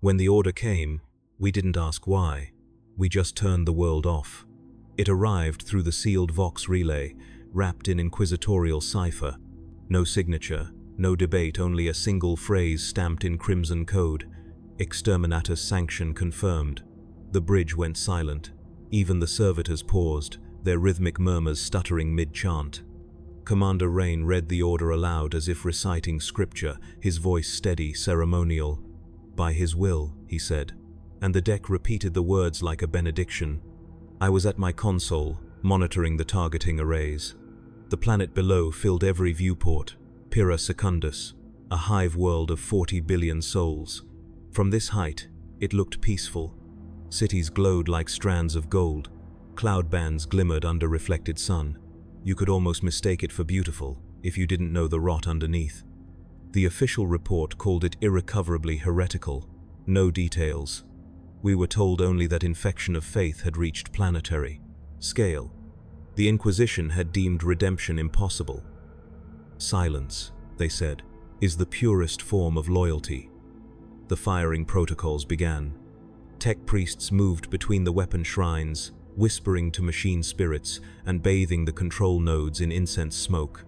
When the order came, we didn't ask why. We just turned the world off. It arrived through the sealed Vox relay, wrapped in inquisitorial cipher. No signature, no debate, only a single phrase stamped in crimson code. Exterminatus sanction confirmed. The bridge went silent. Even the servitors paused, their rhythmic murmurs stuttering mid-chant. Commander Rain read the order aloud as if reciting scripture, his voice steady, ceremonial. "By his will," he said, and the deck repeated the words like a benediction. I was at my console, monitoring the targeting arrays. The planet below filled every viewport, Pyrrha Secundus, a hive world of 40 billion souls. From this height, it looked peaceful. Cities glowed like strands of gold. Cloud bands glimmered under reflected sun. You could almost mistake it for beautiful if you didn't know the rot underneath. The official report called it irrecoverably heretical. No details. We were told only that infection of faith had reached planetary scale. The Inquisition had deemed redemption impossible. Silence, they said, is the purest form of loyalty. The firing protocols began. Tech priests moved between the weapon shrines, whispering to machine spirits and bathing the control nodes in incense smoke.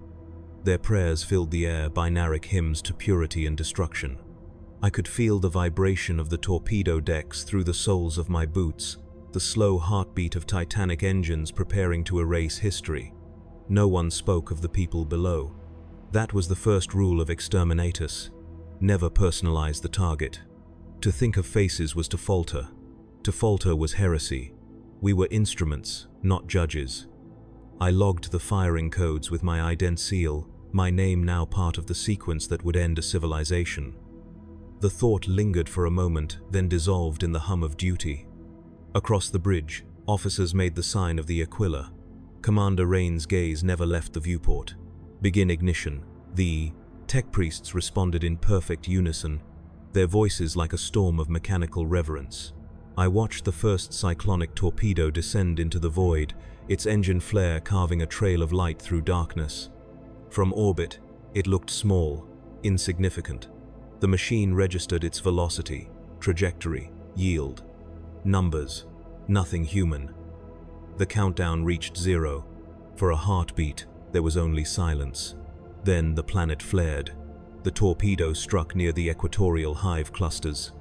Their prayers filled the air, binaric hymns to purity and destruction. I could feel the vibration of the torpedo decks through the soles of my boots, the slow heartbeat of titanic engines preparing to erase history. No one spoke of the people below. That was the first rule of Exterminatus. Never personalize the target. To think of faces was to falter. To falter was heresy. We were instruments, not judges. I logged the firing codes with my ident seal, my name now part of the sequence that would end a civilization. The thought lingered for a moment, then dissolved in the hum of duty. Across the bridge, officers made the sign of the Aquila. Commander Rain's gaze never left the viewport. Begin ignition. The tech priests responded in perfect unison, their voices like a storm of mechanical reverence. I watched the first cyclonic torpedo descend into the void, its engine flare carving a trail of light through darkness. From orbit, it looked small, insignificant. The machine registered its velocity, trajectory, yield. Numbers, nothing human. The countdown reached 0. For a heartbeat, there was only silence. Then the planet flared. The torpedo struck near the equatorial hive clusters.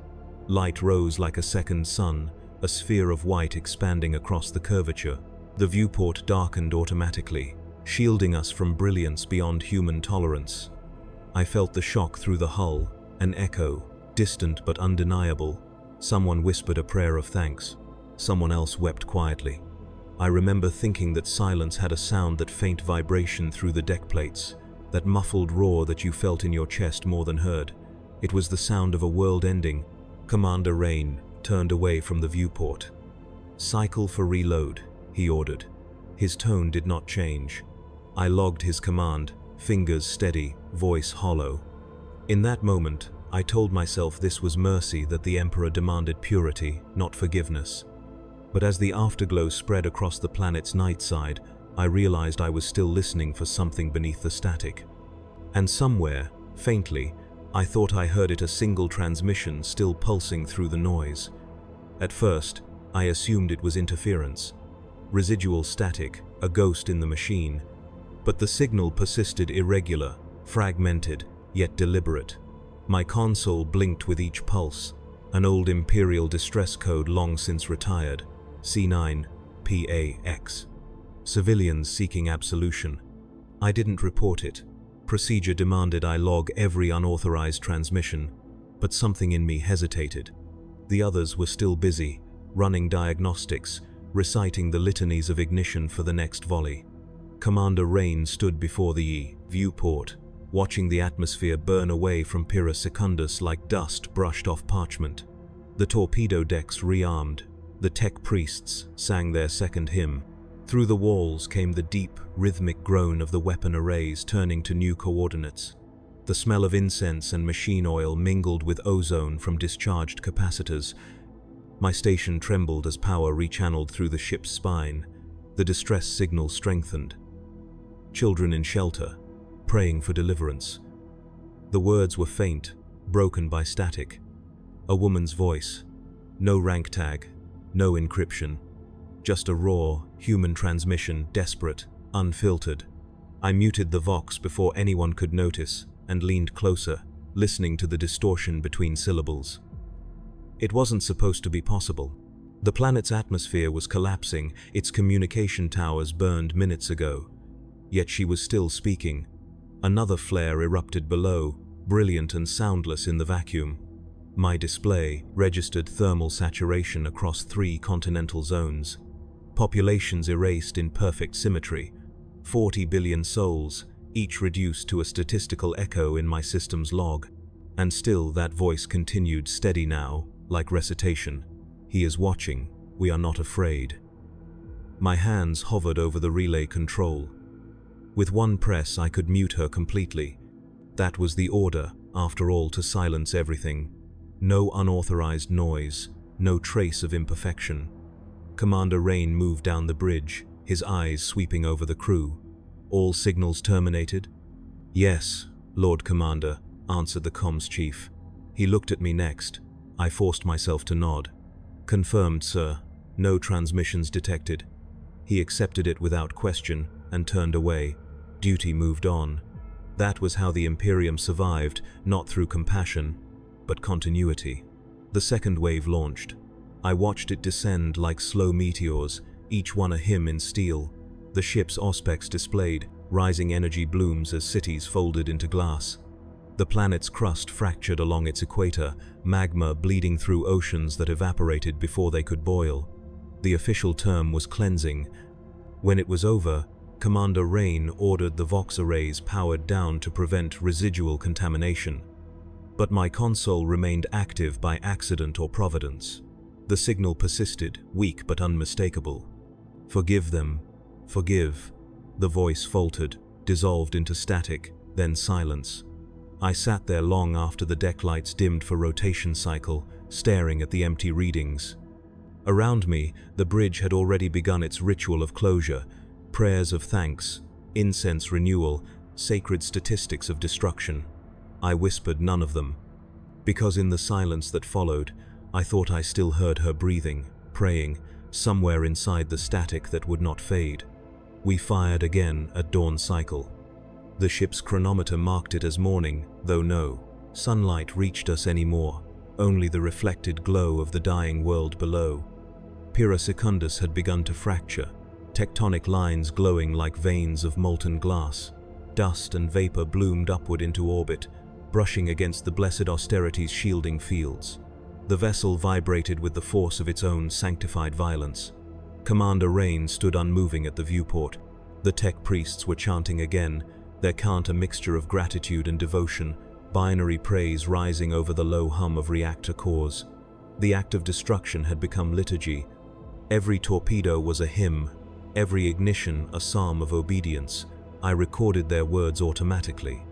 Light rose like a second sun, a sphere of white expanding across the curvature. The viewport darkened automatically, shielding us from brilliance beyond human tolerance. I felt the shock through the hull, an echo, distant but undeniable. Someone whispered a prayer of thanks. Someone else wept quietly. I remember thinking that silence had a sound, that faint vibration through the deck plates, that muffled roar that you felt in your chest more than heard. It was the sound of a world ending. Commander Rain turned away from the viewport. "Cycle for reload," he ordered. His tone did not change. I logged his command, fingers steady, voice hollow. In that moment, I told myself this was mercy, that the Emperor demanded purity, not forgiveness. But as the afterglow spread across the planet's night side, I realized I was still listening for something beneath the static. And somewhere, faintly, I thought I heard it, a single transmission still pulsing through the noise. At first, I assumed it was interference. Residual static, a ghost in the machine. But the signal persisted, irregular, fragmented, yet deliberate. My console blinked with each pulse, an old Imperial distress code long since retired, C9PAX. Civilians seeking absolution. I didn't report it. Procedure demanded I log every unauthorized transmission, but something in me hesitated. The others were still busy, running diagnostics, reciting the litanies of ignition for the next volley. Commander Rain stood before the viewport, watching the atmosphere burn away from Pyrrha Secundus like dust brushed off parchment. The torpedo decks rearmed. The tech priests sang their second hymn. Through the walls came the deep, rhythmic groan of the weapon arrays turning to new coordinates. The smell of incense and machine oil mingled with ozone from discharged capacitors. My station trembled as power rechanneled through the ship's spine. The distress signal strengthened. Children in shelter, praying for deliverance. The words were faint, broken by static. A woman's voice. No rank tag, no encryption. Just a raw, human transmission, desperate, unfiltered. I muted the vox before anyone could notice and leaned closer, listening to the distortion between syllables. It wasn't supposed to be possible. The planet's atmosphere was collapsing, its communication towers burned minutes ago. Yet she was still speaking. Another flare erupted below, brilliant and soundless in the vacuum. My display registered thermal saturation across 3 continental zones. Populations erased in perfect symmetry. 40 billion souls, each reduced to a statistical echo in my system's log. And still that voice continued, steady now, like recitation. He is watching, we are not afraid. My hands hovered over the relay control. With one press I could mute her completely. That was the order, after all, to silence everything. No unauthorized noise, no trace of imperfection. Commander Rain moved down the bridge, his eyes sweeping over the crew. All signals terminated? Yes, Lord Commander, answered the comms chief. He looked at me next. I forced myself to nod. Confirmed, sir. No transmissions detected. He accepted it without question and turned away. Duty moved on. That was how the Imperium survived, not through compassion, but continuity. The second wave launched. I watched it descend like slow meteors, each one a hymn in steel. The ship's auspex displayed, rising energy blooms as cities folded into glass. The planet's crust fractured along its equator, magma bleeding through oceans that evaporated before they could boil. The official term was cleansing. When it was over, Commander Rain ordered the Vox arrays powered down to prevent residual contamination. But my console remained active by accident or providence. The signal persisted, weak but unmistakable. Forgive them. Forgive. The voice faltered, dissolved into static, then silence. I sat there long after the deck lights dimmed for rotation cycle, staring at the empty readings. Around me, the bridge had already begun its ritual of closure, prayers of thanks, incense renewal, sacred statistics of destruction. I whispered none of them, because in the silence that followed, I thought I still heard her breathing, praying, somewhere inside the static that would not fade. We fired again at dawn cycle. The ship's chronometer marked it as morning, though no sunlight reached us anymore, only the reflected glow of the dying world below. Pyrrha Secundus had begun to fracture, tectonic lines glowing like veins of molten glass. Dust and vapor bloomed upward into orbit, brushing against the blessed austerity's shielding fields. The vessel vibrated with the force of its own sanctified violence. Commander Rain stood unmoving at the viewport. The tech priests were chanting again, their chant a mixture of gratitude and devotion, binary praise rising over the low hum of reactor cores. The act of destruction had become liturgy. Every torpedo was a hymn, every ignition a psalm of obedience. I recorded their words automatically.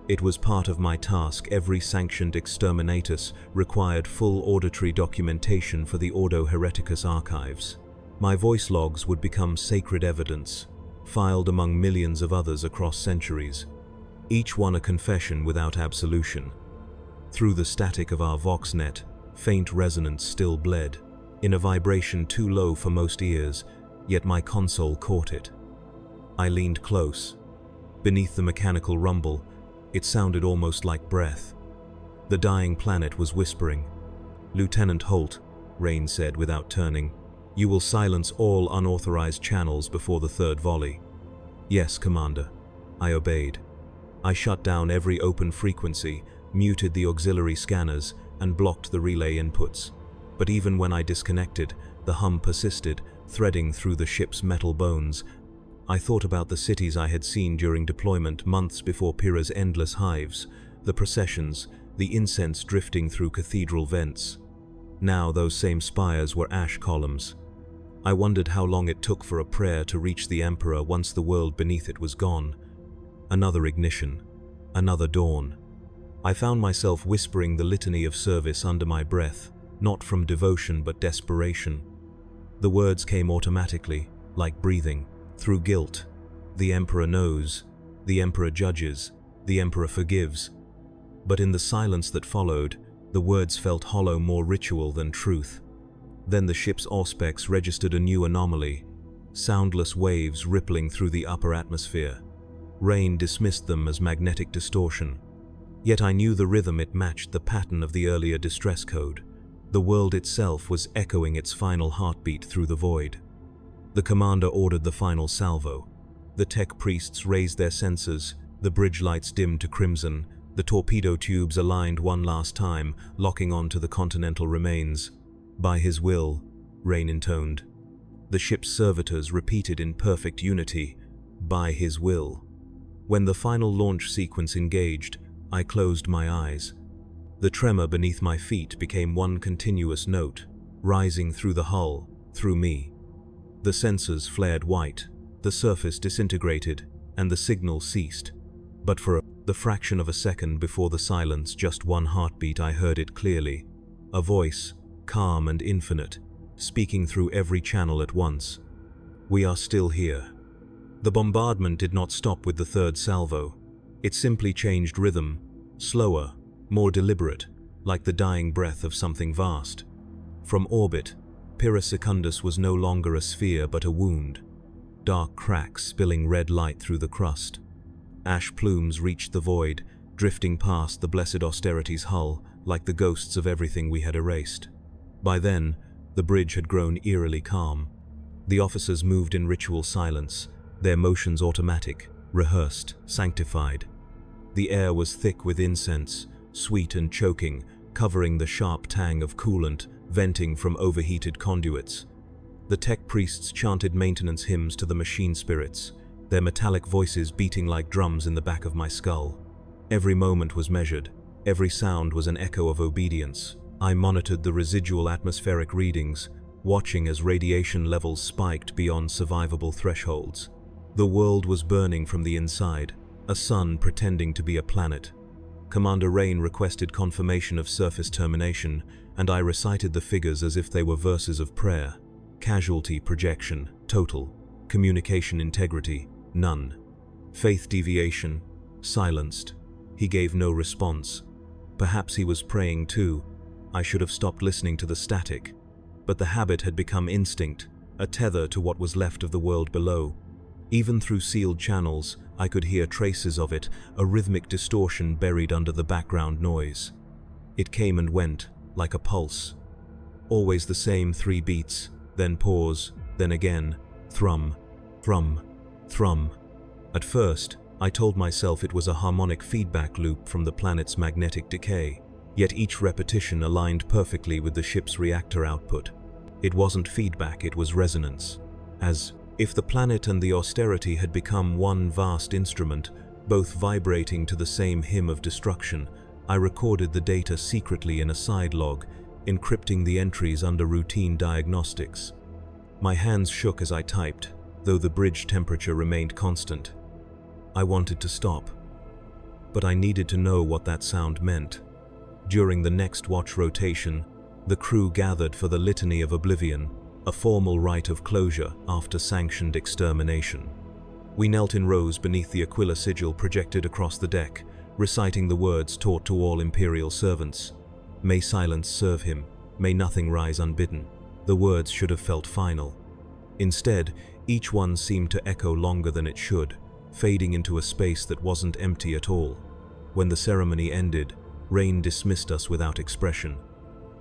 It was part of my task. Every sanctioned exterminatus required full auditory documentation for the Ordo Hereticus archives. My voice logs would become sacred evidence, filed among millions of others across centuries, each one a confession without absolution. Through the static of our VoxNet, faint resonance still bled, in a vibration too low for most ears, yet my console caught it. I leaned close. Beneath the mechanical rumble, it sounded almost like breath. The dying planet was whispering. "Lieutenant Holt," Rain said without turning, "you will silence all unauthorized channels before the third volley." "Yes, Commander." I obeyed. I shut down every open frequency, muted the auxiliary scanners, and blocked the relay inputs. But even when I disconnected, the hum persisted, threading through the ship's metal bones. I thought about the cities I had seen during deployment months before Pyrrha's endless hives, the processions, the incense drifting through cathedral vents. Now those same spires were ash columns. I wondered how long it took for a prayer to reach the Emperor once the world beneath it was gone. Another ignition, another dawn. I found myself whispering the litany of service under my breath, not from devotion but desperation. The words came automatically, like breathing, through guilt. The Emperor knows, the Emperor judges, the Emperor forgives. But in the silence that followed, The words felt hollow, more ritual than truth. Then the ship's auspex registered a new anomaly, soundless waves rippling through the upper atmosphere. Rain dismissed them as magnetic distortion. Yet I knew the rhythm. It matched the pattern of the earlier distress code. The world itself was echoing its final heartbeat through the void. The commander ordered the final salvo. The tech priests raised their sensors, the bridge lights dimmed to crimson, the torpedo tubes aligned one last time, locking on to the continental remains. By his will, Rain intoned. The ship's servitors repeated in perfect unity, by his will. When the final launch sequence engaged, I closed my eyes. The tremor beneath my feet became one continuous note, rising through the hull, through me. The sensors flared white, the surface disintegrated, and the signal ceased. But for the fraction of a second before the silence, just one heartbeat, I heard it clearly. A voice, calm and infinite, speaking through every channel at once. We are still here. The bombardment did not stop with the third salvo. It simply changed rhythm, slower, more deliberate, like the dying breath of something vast. From orbit, Pyrrha Secundus was no longer a sphere but a wound. Dark cracks spilling red light through the crust. Ash plumes reached the void, drifting past the blessed austerity's hull like the ghosts of everything we had erased. By then, the bridge had grown eerily calm. The officers moved in ritual silence, their motions automatic, rehearsed, sanctified. The air was thick with incense, sweet and choking, covering the sharp tang of coolant venting from overheated conduits. The tech priests chanted maintenance hymns to the machine spirits, their metallic voices beating like drums in the back of my skull. Every moment was measured, every sound was an echo of obedience. I monitored the residual atmospheric readings, watching as radiation levels spiked beyond survivable thresholds. The world was burning from the inside, a sun pretending to be a planet. Commander Rain requested confirmation of surface termination, and I recited the figures as if they were verses of prayer. Casualty projection, total. Communication integrity, none. Faith deviation, silenced. He gave no response. Perhaps he was praying too. I should have stopped listening to the static. But the habit had become instinct, a tether to what was left of the world below. Even through sealed channels, I could hear traces of it, a rhythmic distortion buried under the background noise. It came and went, like a pulse. Always the same 3 beats, then pause, then again, thrum, thrum, thrum. At first, I told myself it was a harmonic feedback loop from the planet's magnetic decay, yet each repetition aligned perfectly with the ship's reactor output. It wasn't feedback, it was resonance. As if the planet and the austerity had become one vast instrument, both vibrating to the same hymn of destruction, I recorded the data secretly in a side log, encrypting the entries under routine diagnostics. My hands shook as I typed, though the bridge temperature remained constant. I wanted to stop, but I needed to know what that sound meant. During the next watch rotation, the crew gathered for the Litany of Oblivion, a formal rite of closure after sanctioned extermination. We knelt in rows beneath the Aquila sigil projected across the deck, reciting the words taught to all Imperial servants. May silence serve him, may nothing rise unbidden. The words should have felt final. Instead, each one seemed to echo longer than it should, fading into a space that wasn't empty at all. When the ceremony ended, Rain dismissed us without expression.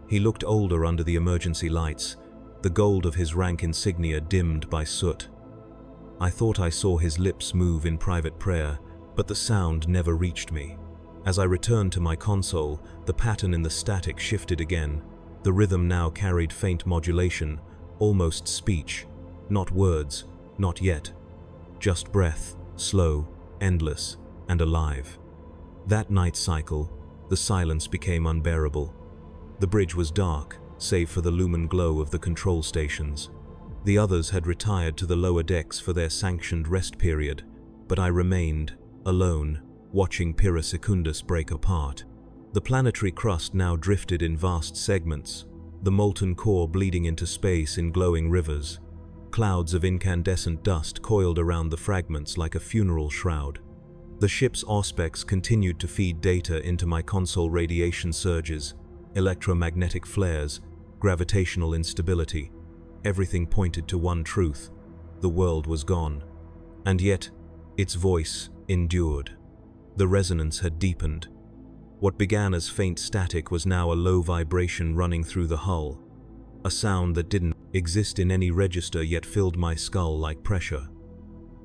He looked older under the emergency lights, the gold of his rank insignia dimmed by soot. I thought I saw his lips move in private prayer, but the sound never reached me. As I returned to my console, the pattern in the static shifted again. The rhythm now carried faint modulation, almost speech. Not words, not yet. Just breath, slow, endless, and alive. That night cycle, the silence became unbearable. The bridge was dark, save for the lumen glow of the control stations. The others had retired to the lower decks for their sanctioned rest period, but I remained, alone, watching Pyrrha Secundus break apart. The planetary crust now drifted in vast segments, the molten core bleeding into space in glowing rivers. Clouds of incandescent dust coiled around the fragments like a funeral shroud. The ship's auspex continued to feed data into my console radiation surges, electromagnetic flares, gravitational instability. Everything pointed to one truth: the world was gone. And yet, its voice endured. The resonance had deepened. What began as faint static was now a low vibration running through the hull, a sound that didn't exist in any register yet filled my skull like pressure.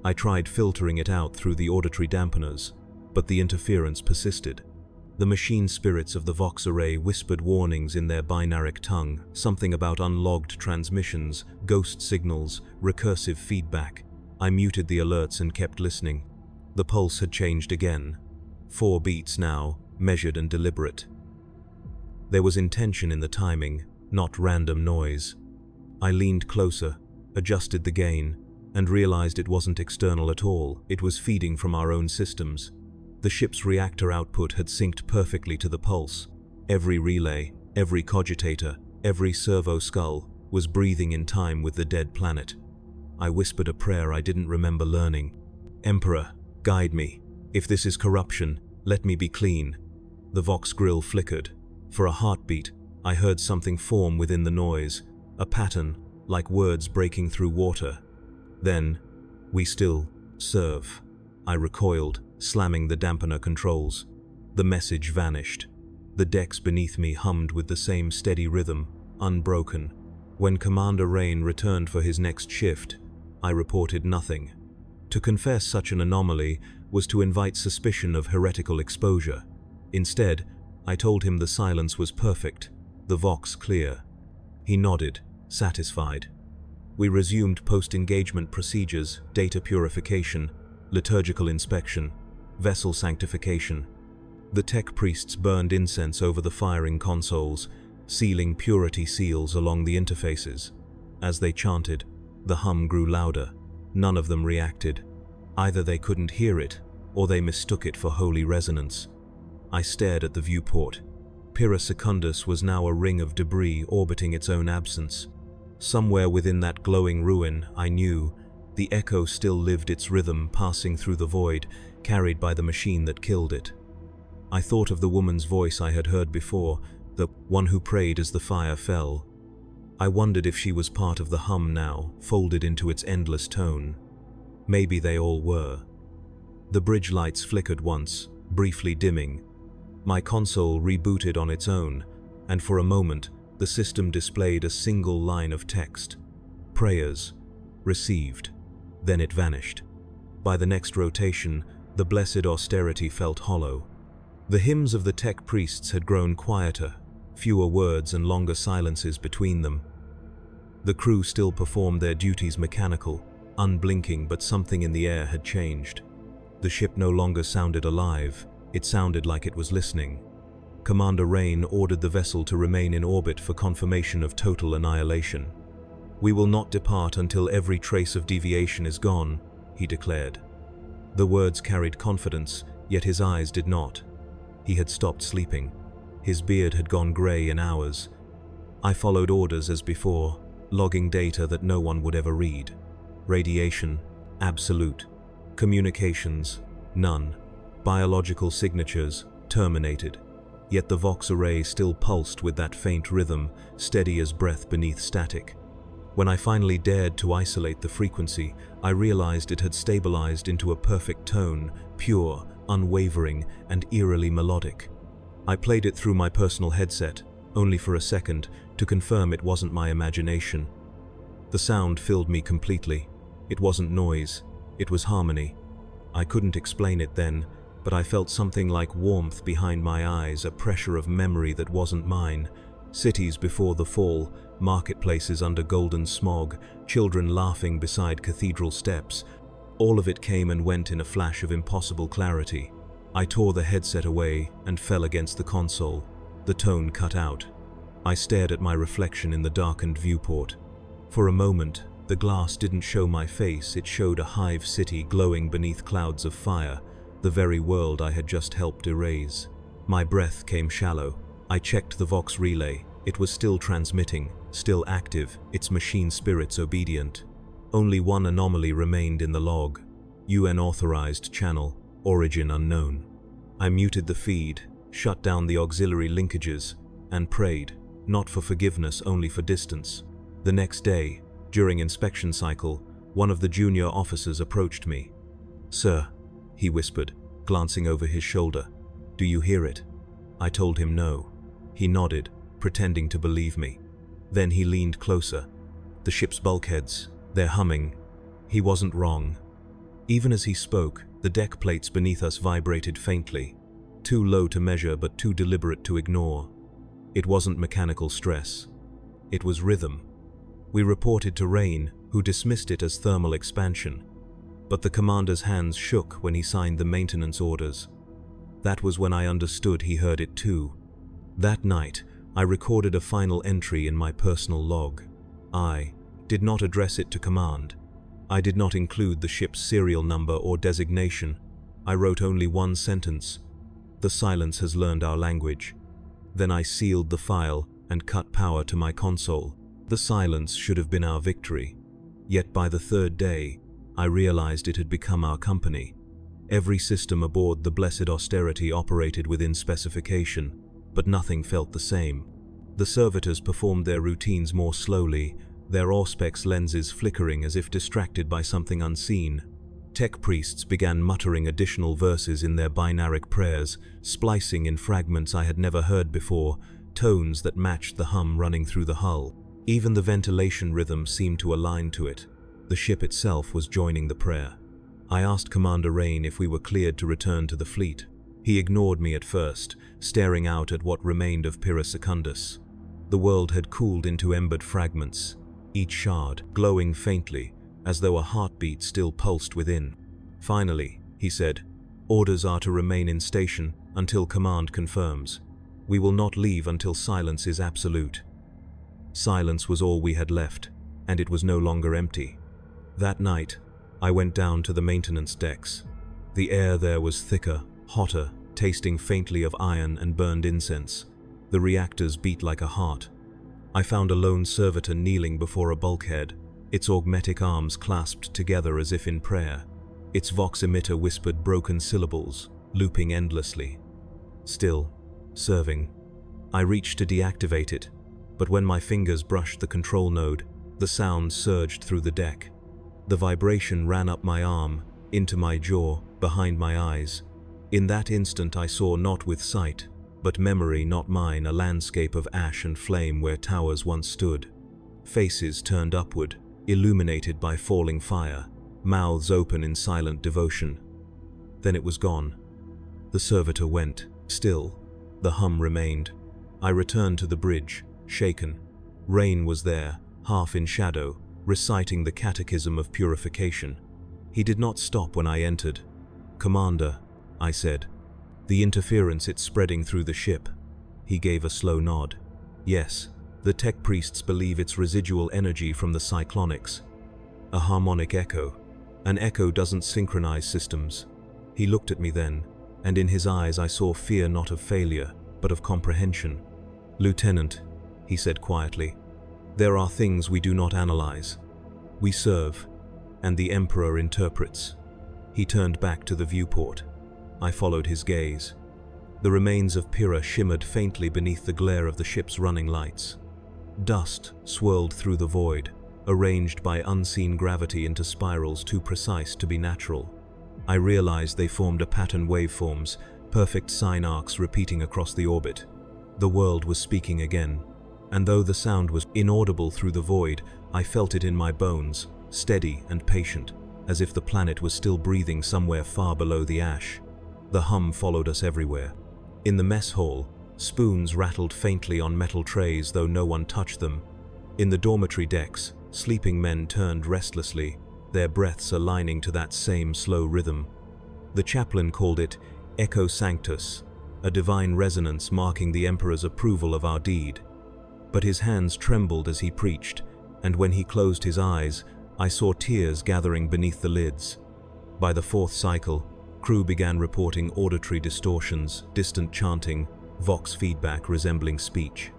I tried filtering it out through the auditory dampeners, but the interference persisted. The machine spirits of the Vox array whispered warnings in their binaric tongue, something about unlogged transmissions, ghost signals, recursive feedback. I muted the alerts and kept listening. The pulse had changed again. 4 beats now, measured and deliberate. There was intention in the timing, not random noise. I leaned closer, adjusted the gain, and realized it wasn't external at all. It was feeding from our own systems. The ship's reactor output had synced perfectly to the pulse. Every relay, every cogitator, every servo skull was breathing in time with the dead planet. I whispered a prayer I didn't remember learning. "Emperor, guide me. If this is corruption, let me be clean." The Vox grill flickered. For a heartbeat, I heard something form within the noise, a pattern, like words breaking through water. Then, "We still serve." I recoiled, slamming the dampener controls. The message vanished. The decks beneath me hummed with the same steady rhythm, unbroken. When Commander Rain returned for his next shift, I reported nothing. To confess such an anomaly was to invite suspicion of heretical exposure. Instead, I told him the silence was perfect, the Vox clear. He nodded, satisfied. We resumed post-engagement procedures, data purification, liturgical inspection, vessel sanctification. The tech priests burned incense over the firing consoles, sealing purity seals along the interfaces. As they chanted, the hum grew louder. None of them reacted. Either they couldn't hear it, or they mistook it for holy resonance. I stared at the viewport. Pyrrha Secundus was now a ring of debris orbiting its own absence. Somewhere within that glowing ruin, I knew, the echo still lived its rhythm, passing through the void, carried by the machine that killed it. I thought of the woman's voice I had heard before, the one who prayed as the fire fell. I wondered if she was part of the hum now, folded into its endless tone. Maybe they all were. The bridge lights flickered once, briefly dimming. My console rebooted on its own, and for a moment, the system displayed a single line of text. Prayers. Received. Then it vanished. By the next rotation, the blessed austerity felt hollow. The hymns of the tech priests had grown quieter, fewer words and longer silences between them. The crew still performed their duties mechanical, unblinking, but something in the air had changed. The ship no longer sounded alive, it sounded like it was listening. Commander Rain ordered the vessel to remain in orbit for confirmation of total annihilation. "We will not depart until every trace of deviation is gone," he declared. The words carried confidence, yet his eyes did not. He had stopped sleeping. His beard had gone grey in hours. I followed orders as before, logging data that no one would ever read. Radiation, absolute. Communications, none. Biological signatures, terminated. Yet the Vox array still pulsed with that faint rhythm, steady as breath beneath static. When I finally dared to isolate the frequency, I realized it had stabilized into a perfect tone, pure, unwavering, and eerily melodic. I played it through my personal headset, only for a second, to confirm it wasn't my imagination. The sound filled me completely. It wasn't noise, it was harmony. I couldn't explain it then, but I felt something like warmth behind my eyes, a pressure of memory that wasn't mine. Cities before the fall, marketplaces under golden smog, children laughing beside cathedral steps. All of it came and went in a flash of impossible clarity. I tore the headset away and fell against the console. The tone cut out. I stared at my reflection in the darkened viewport. For a moment, the glass didn't show my face, it showed a hive city glowing beneath clouds of fire, the very world I had just helped erase. My breath came shallow. I checked the Vox relay. It was still transmitting, still active, its machine spirits obedient. Only one anomaly remained in the log. UN-authorized channel, origin unknown. I muted the feed, shut down the auxiliary linkages, and prayed, not for forgiveness, only for distance. The next day, during inspection cycle, one of the junior officers approached me. "Sir," he whispered, glancing over his shoulder, "do you hear it?" I told him no. He nodded, pretending to believe me. Then he leaned closer. "The ship's bulkheads, they're humming." He wasn't wrong. Even as he spoke, the deck plates beneath us vibrated faintly, too low to measure but too deliberate to ignore. It wasn't mechanical stress. It was rhythm. We reported to Rain, who dismissed it as thermal expansion. But the commander's hands shook when he signed the maintenance orders. That was when I understood he heard it too. That night, I recorded a final entry in my personal log. I did not address it to command. I did not include the ship's serial number or designation. I wrote only one sentence: "The silence has learned our language." Then I sealed the file and cut power to my console. The silence should have been our victory. Yet by the third day, I realized it had become our company. Every system aboard the Blessed Austerity operated within specification, but nothing felt the same. The servitors performed their routines more slowly, their auspex lenses flickering as if distracted by something unseen. Tech priests began muttering additional verses in their binaric prayers, splicing in fragments I had never heard before, tones that matched the hum running through the hull. Even the ventilation rhythm seemed to align to it. The ship itself was joining the prayer. I asked Commander Rain if we were cleared to return to the fleet. He ignored me at first, staring out at what remained of Pyrrha Secundus. The world had cooled into embered fragments, each shard glowing faintly, as though a heartbeat still pulsed within. "Finally," he said, "orders are to remain in station until command confirms. We will not leave until silence is absolute." Silence was all we had left, and it was no longer empty. That night, I went down to the maintenance decks. The air there was thicker, hotter, tasting faintly of iron and burned incense. The reactors beat like a heart. I found a lone servitor kneeling before a bulkhead, its augmetic arms clasped together as if in prayer. Its vox emitter whispered broken syllables, looping endlessly. Still, serving. I reached to deactivate it, but when my fingers brushed the control node, the sound surged through the deck. The vibration ran up my arm, into my jaw, behind my eyes. In that instant I saw not with sight, but memory, not mine, a landscape of ash and flame where towers once stood. Faces turned upward, illuminated by falling fire, mouths open in silent devotion. Then it was gone. The servitor went. Still, the hum remained. I returned to the bridge, shaken. Rain was there, half in shadow, reciting the catechism of purification. He did not stop when I entered. "Commander," I said, "the interference, it's spreading through the ship." He gave a slow nod. "Yes, the tech priests believe it's residual energy from the cyclonics. A harmonic echo. An echo doesn't synchronize systems." He looked at me then, and in his eyes I saw fear not of failure, but of comprehension. "Lieutenant," he said quietly, "there are things we do not analyze. We serve, and the Emperor interprets." He turned back to the viewport. I followed his gaze. The remains of Pyrrha shimmered faintly beneath the glare of the ship's running lights. Dust swirled through the void, arranged by unseen gravity into spirals too precise to be natural. I realized they formed a pattern waveforms, perfect sine arcs repeating across the orbit. The world was speaking again, and though the sound was inaudible through the void, I felt it in my bones, steady and patient, as if the planet was still breathing somewhere far below the ash. The hum followed us everywhere. In the mess hall, spoons rattled faintly on metal trays, though no one touched them. In the dormitory decks, sleeping men turned restlessly, their breaths aligning to that same slow rhythm. The chaplain called it Echo Sanctus, a divine resonance marking the Emperor's approval of our deed. But his hands trembled as he preached, and when he closed his eyes, I saw tears gathering beneath the lids. By the fourth cycle, crew began reporting auditory distortions, distant chanting, vox feedback resembling speech.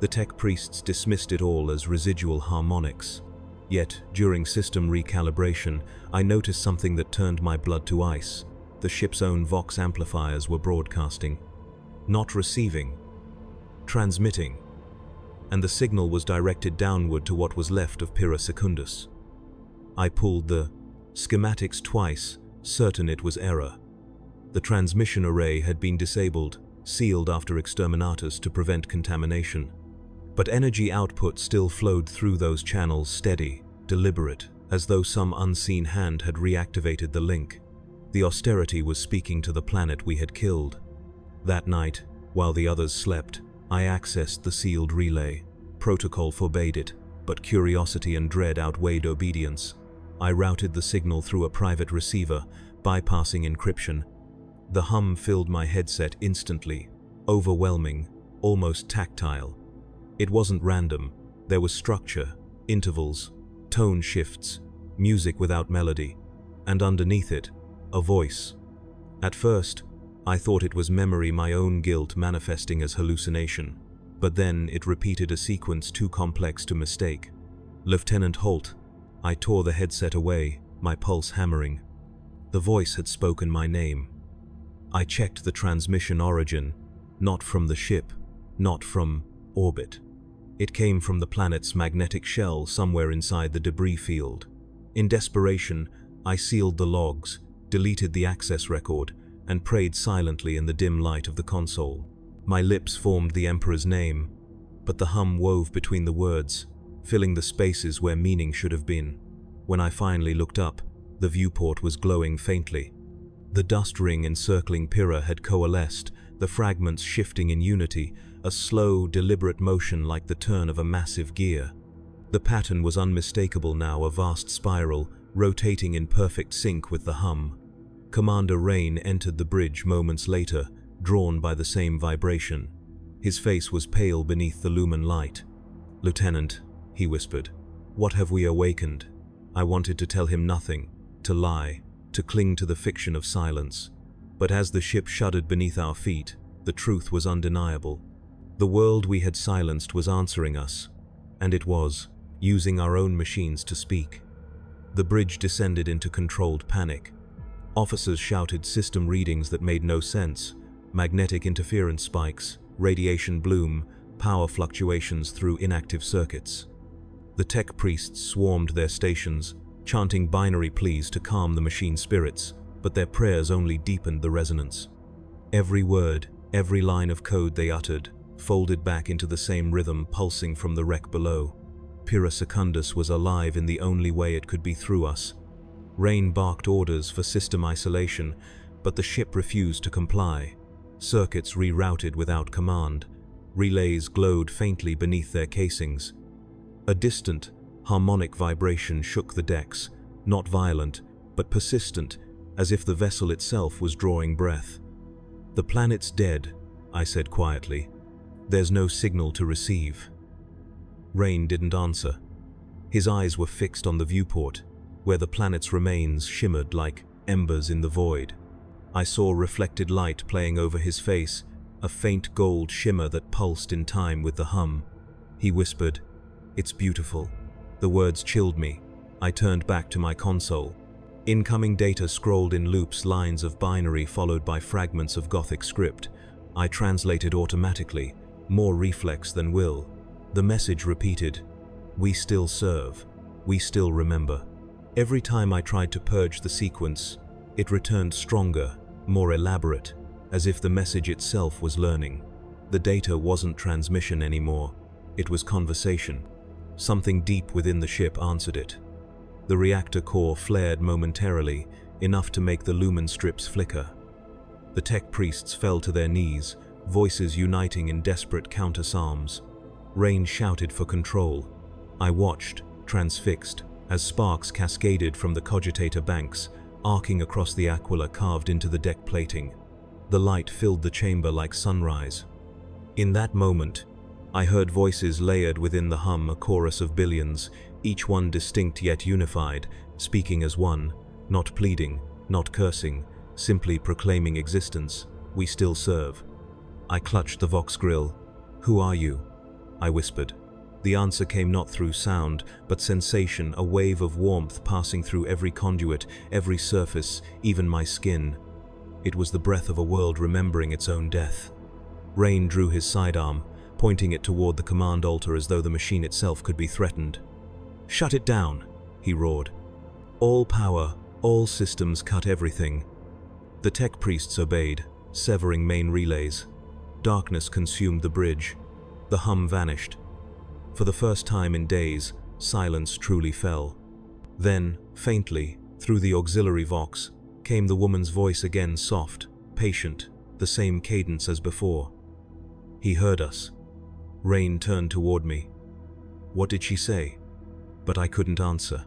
The tech priests dismissed it all as residual harmonics. Yet, during system recalibration, I noticed something that turned my blood to ice. The ship's own vox amplifiers were broadcasting. Not receiving. transmitting, and the signal was directed downward to what was left of Pyrrha Secundus. I pulled the schematics twice, certain it was error. The transmission array had been disabled, sealed after exterminatus to prevent contamination. But energy output still flowed through those channels, steady, deliberate, as though some unseen hand had reactivated the link. The austerity was speaking to the planet we had killed. That night, while the others slept, I accessed the sealed relay. Protocol forbade it, but curiosity and dread outweighed obedience. I routed the signal through a private receiver, bypassing encryption. The hum filled my headset instantly, overwhelming, almost tactile. It wasn't random. There was structure, intervals, tone shifts, music without melody, and underneath it, a voice. At first, I thought it was memory, my own guilt manifesting as hallucination. But then it repeated a sequence too complex to mistake. Lieutenant Holt. I tore the headset away, my pulse hammering. The voice had spoken my name. I checked the transmission origin, not from the ship, not from orbit. It came from the planet's magnetic shell somewhere inside the debris field. In desperation, I sealed the logs, deleted the access record, and prayed silently in the dim light of the console. My lips formed the Emperor's name, but the hum wove between the words, filling the spaces where meaning should have been. When I finally looked up, the viewport was glowing faintly. The dust ring encircling Pyrrha had coalesced, the fragments shifting in unity, a slow, deliberate motion like the turn of a massive gear. The pattern was unmistakable now, a vast spiral, rotating in perfect sync with the hum. Commander Rain entered the bridge moments later, drawn by the same vibration. His face was pale beneath the lumen light. "Lieutenant," he whispered, "what have we awakened?" I wanted to tell him nothing, to lie, to cling to the fiction of silence. But as the ship shuddered beneath our feet, the truth was undeniable. The world we had silenced was answering us, and it was, using our own machines to speak. The bridge descended into controlled panic. Officers shouted system readings that made no sense, magnetic interference spikes, radiation bloom, power fluctuations through inactive circuits. The tech priests swarmed their stations, chanting binary pleas to calm the machine spirits, but their prayers only deepened the resonance. Every word, every line of code they uttered, folded back into the same rhythm pulsing from the wreck below. Pyrrha Secundus was alive in the only way it could be, through us. Rain barked orders for system isolation, but the ship refused to comply. Circuits rerouted without command. Relays glowed faintly beneath their casings. A distant, harmonic vibration shook the decks, not violent, but persistent, as if the vessel itself was drawing breath. "The planet's dead," I said quietly. "There's no signal to receive." Rain didn't answer. His eyes were fixed on the viewport, where the planet's remains shimmered like embers in the void. I saw reflected light playing over his face, a faint gold shimmer that pulsed in time with the hum. He whispered, "It's beautiful." The words chilled me. I turned back to my console. Incoming data scrolled in loops, lines of binary followed by fragments of Gothic script. I translated automatically, more reflex than will. The message repeated, "We still serve. We still remember." Every time I tried to purge the sequence, it returned stronger, more elaborate, as if the message itself was learning. The data wasn't transmission anymore. It was conversation. Something deep within the ship answered it. The reactor core flared momentarily, enough to make the lumen strips flicker. The tech priests fell to their knees, voices uniting in desperate counter-psalms. Rain shouted for control. I watched, transfixed, as sparks cascaded from the cogitator banks, arcing across the aquila carved into the deck plating. The light filled the chamber like sunrise. In that moment, I heard voices layered within the hum, a chorus of billions, each one distinct yet unified, speaking as one, not pleading, not cursing, simply proclaiming existence. "We still serve." I clutched the Vox grill. "Who are you?" I whispered. The answer came not through sound, but sensation, a wave of warmth passing through every conduit, every surface, even my skin. It was the breath of a world remembering its own death. Rain drew his sidearm, pointing it toward the command altar as though the machine itself could be threatened. "Shut it down," he roared. "All power, all systems, cut everything." The tech priests obeyed, severing main relays. Darkness consumed the bridge. The hum vanished. For the first time in days, silence truly fell. Then, faintly, through the auxiliary vox, came the woman's voice again, soft, patient, the same cadence as before. He heard us. Rain turned toward me. What did she say? But I couldn't answer.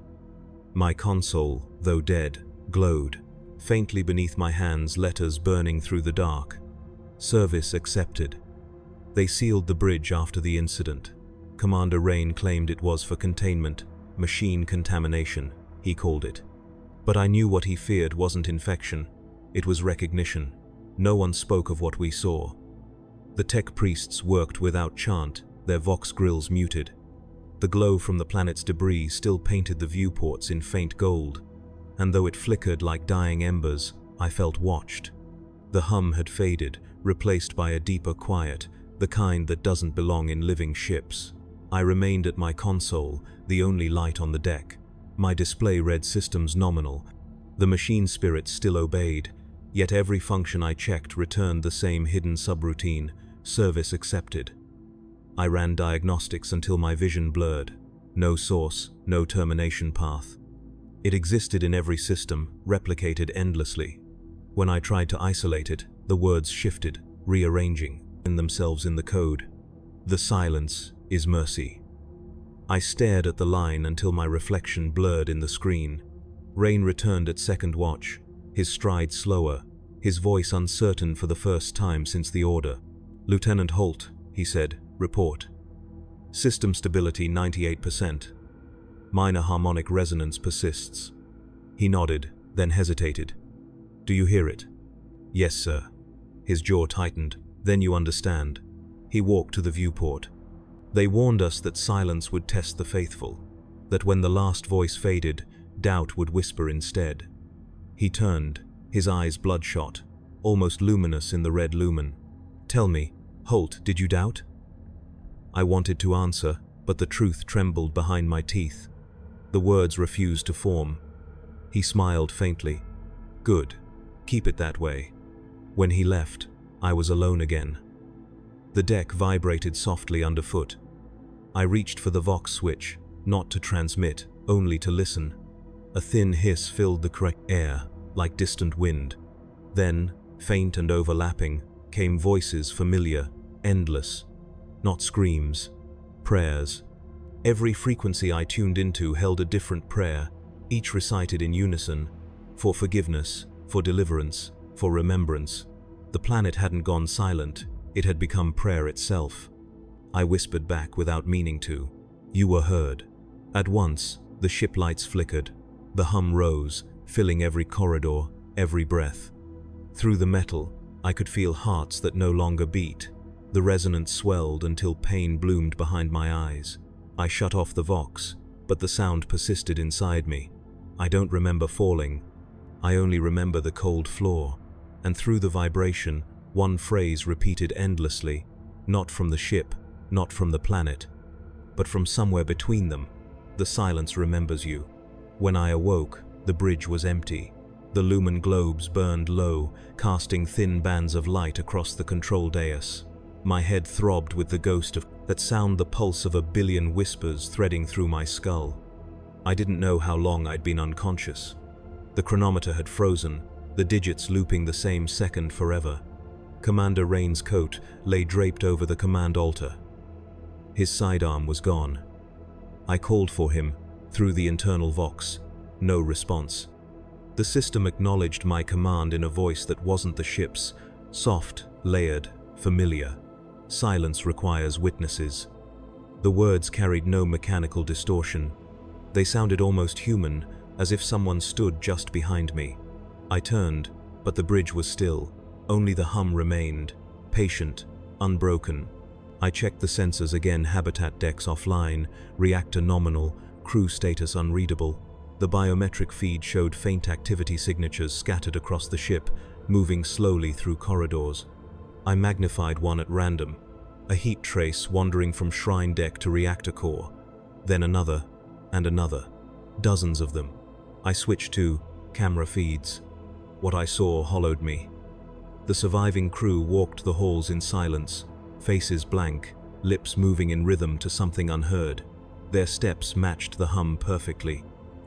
My console, though dead, glowed. Faintly beneath my hands, letters burning through the dark. Service accepted. They sealed the bridge after the incident. Commander Rain claimed it was for containment, machine contamination, he called it. But I knew what he feared wasn't infection, it was recognition. No one spoke of what we saw. The tech priests worked without chant, their vox grills muted. The glow from the planet's debris still painted the viewports in faint gold, and though it flickered like dying embers, I felt watched. The hum had faded, replaced by a deeper quiet, the kind that doesn't belong in living ships. I remained at my console, the only light on the deck. My display read systems nominal. The machine spirits still obeyed, yet every function I checked returned the same hidden subroutine: service accepted. I ran diagnostics until my vision blurred. No source, no termination path. It existed in every system, replicated endlessly. When I tried to isolate it, the words shifted, rearranging themselves in the code. The silence is mercy. I stared at the line until my reflection blurred in the screen. Rain returned at second watch, his stride slower, his voice uncertain for the first time since the order. "Lieutenant Holt," he said, "report. System stability 98%. Minor harmonic resonance persists." He nodded, then hesitated. "Do you hear it?" "Yes, sir." His jaw tightened. "Then you understand." He walked to the viewport. They warned us that silence would test the faithful, that when the last voice faded, doubt would whisper instead. He turned, his eyes bloodshot, almost luminous in the red lumen. "Tell me, Holt, did you doubt?" I wanted to answer, but the truth trembled behind my teeth. The words refused to form. He smiled faintly. "Good. Keep it that way." When he left, I was alone again. The deck vibrated softly underfoot. I reached for the vox switch, not to transmit, only to listen. A thin hiss filled the correct air, like distant wind. Then, faint and overlapping, came voices familiar, endless. Not screams, prayers. Every frequency I tuned into held a different prayer, each recited in unison, for forgiveness, for deliverance, for remembrance. The planet hadn't gone silent, it had become prayer itself. I whispered back without meaning to. "You were heard." At once, the ship lights flickered. The hum rose, filling every corridor, every breath. Through the metal, I could feel hearts that no longer beat. The resonance swelled until pain bloomed behind my eyes. I shut off the vox, but the sound persisted inside me. I don't remember falling. I only remember the cold floor. And through the vibration, one phrase repeated endlessly, not from the ship, not from the planet, but from somewhere between them. "The silence remembers you." When I awoke, the bridge was empty. The lumen globes burned low, casting thin bands of light across the control dais. My head throbbed with the ghost of that sound, the pulse of a billion whispers threading through my skull. I didn't know how long I'd been unconscious. The chronometer had frozen, the digits looping the same second forever. Commander Rain's coat lay draped over the command altar. His sidearm was gone. I called for him, through the internal vox. No response. The system acknowledged my command in a voice that wasn't the ship's, soft, layered, familiar. Silence requires witnesses. The words carried no mechanical distortion. They sounded almost human, as if someone stood just behind me. I turned, but the bridge was still. Only the hum remained, patient, unbroken. I checked the sensors again, habitat decks offline, reactor nominal, crew status unreadable. The biometric feed showed faint activity signatures scattered across the ship, moving slowly through corridors. I magnified one at random. A heat trace wandering from shrine deck to reactor core, then another and another, dozens of them. I switched to camera feeds. What I saw hollowed me. The surviving crew walked the halls in silence, faces blank, lips moving in rhythm to something unheard. Their steps matched the hum perfectly.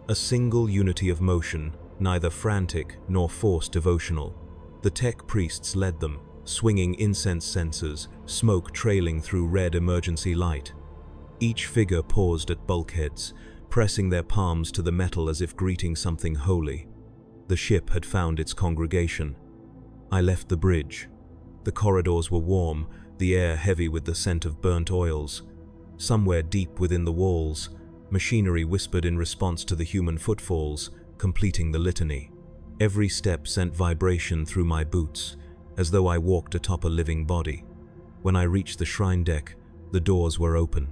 A single unity of motion, neither frantic nor forced devotional. The tech priests led them, swinging incense censers, smoke trailing through red emergency light. Each figure paused at bulkheads, pressing their palms to the metal as if greeting something holy. The ship had found its congregation. I left the bridge. The corridors were warm, the air heavy with the scent of burnt oils. Somewhere deep within the walls, machinery whispered in response to the human footfalls, completing the litany. Every step sent vibration through my boots, as though I walked atop a living body. When I reached the shrine deck, the doors were open.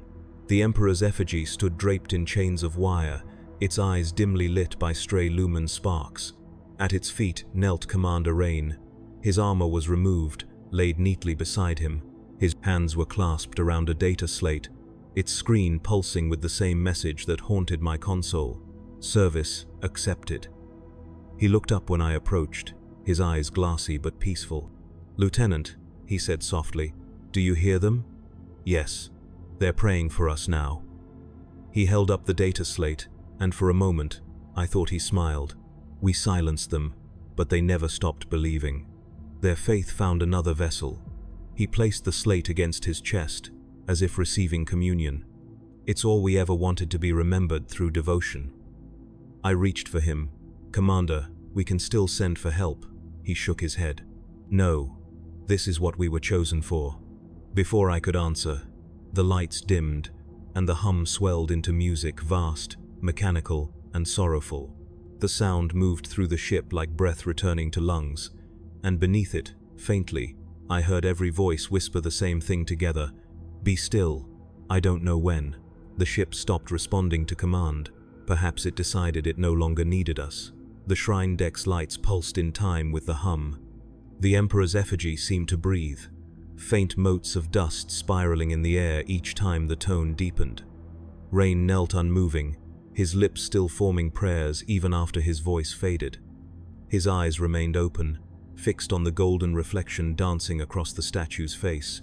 The Emperor's effigy stood draped in chains of wire, its eyes dimly lit by stray lumen sparks. At its feet knelt Commander Rain. His armor was removed, laid neatly beside him. His hands were clasped around a data slate, its screen pulsing with the same message that haunted my console. Service accepted. He looked up when I approached, his eyes glassy but peaceful. "Lieutenant," he said softly, "do you hear them?" "Yes. They're praying for us now." He held up the data slate, and for a moment, I thought he smiled. We silenced them, but they never stopped believing. Their faith found another vessel. He placed the slate against his chest, as if receiving communion. It's all we ever wanted, to be remembered through devotion. I reached for him. "Commander, we can still send for help." He shook his head. "No, this is what we were chosen for." Before I could answer, the lights dimmed, and the hum swelled into music, vast, mechanical, and sorrowful. The sound moved through the ship like breath returning to lungs, and beneath it, faintly, I heard every voice whisper the same thing together: "Be still." I don't know when. The ship stopped responding to command. Perhaps it decided it no longer needed us. The shrine deck's lights pulsed in time with the hum. The Emperor's effigy seemed to breathe, faint motes of dust spiraling in the air each time the tone deepened. Rain knelt unmoving, his lips still forming prayers even after his voice faded. His eyes remained open, fixed on the golden reflection dancing across the statue's face.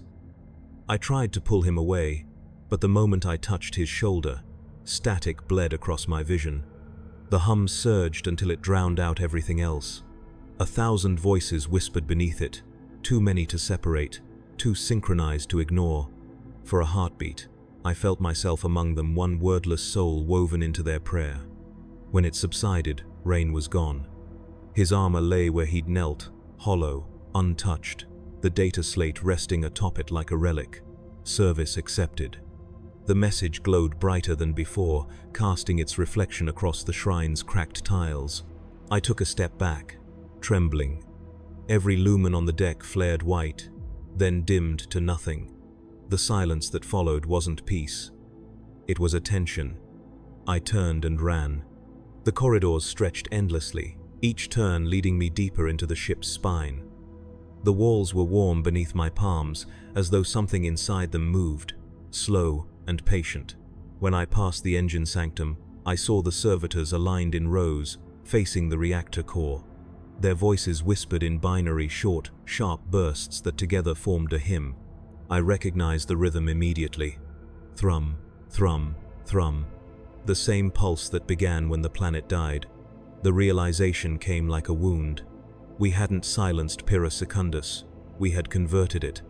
I tried to pull him away, but the moment I touched his shoulder, static bled across my vision. The hum surged until it drowned out everything else. 1,000 voices whispered beneath it, too many to separate, too synchronized to ignore. For a heartbeat, I felt myself among them, one wordless soul woven into their prayer. When it subsided, Rain was gone. His armor lay where he'd knelt, hollow, untouched, the data slate resting atop it like a relic. Service accepted. The message glowed brighter than before, casting its reflection across the shrine's cracked tiles. I took a step back, trembling. Every lumen on the deck flared white, then dimmed to nothing. The silence that followed wasn't peace. It was attention. I turned and ran. The corridors stretched endlessly, each turn leading me deeper into the ship's spine. The walls were warm beneath my palms, as though something inside them moved, slow and patient. When I passed the engine sanctum, I saw the servitors aligned in rows, facing the reactor core. Their voices whispered in binary, short, sharp bursts that together formed a hymn. I recognized the rhythm immediately. Thrum, thrum, thrum. The same pulse that began when the planet died. The realization came like a wound. We hadn't silenced Pyrrha Secundus, we had converted it.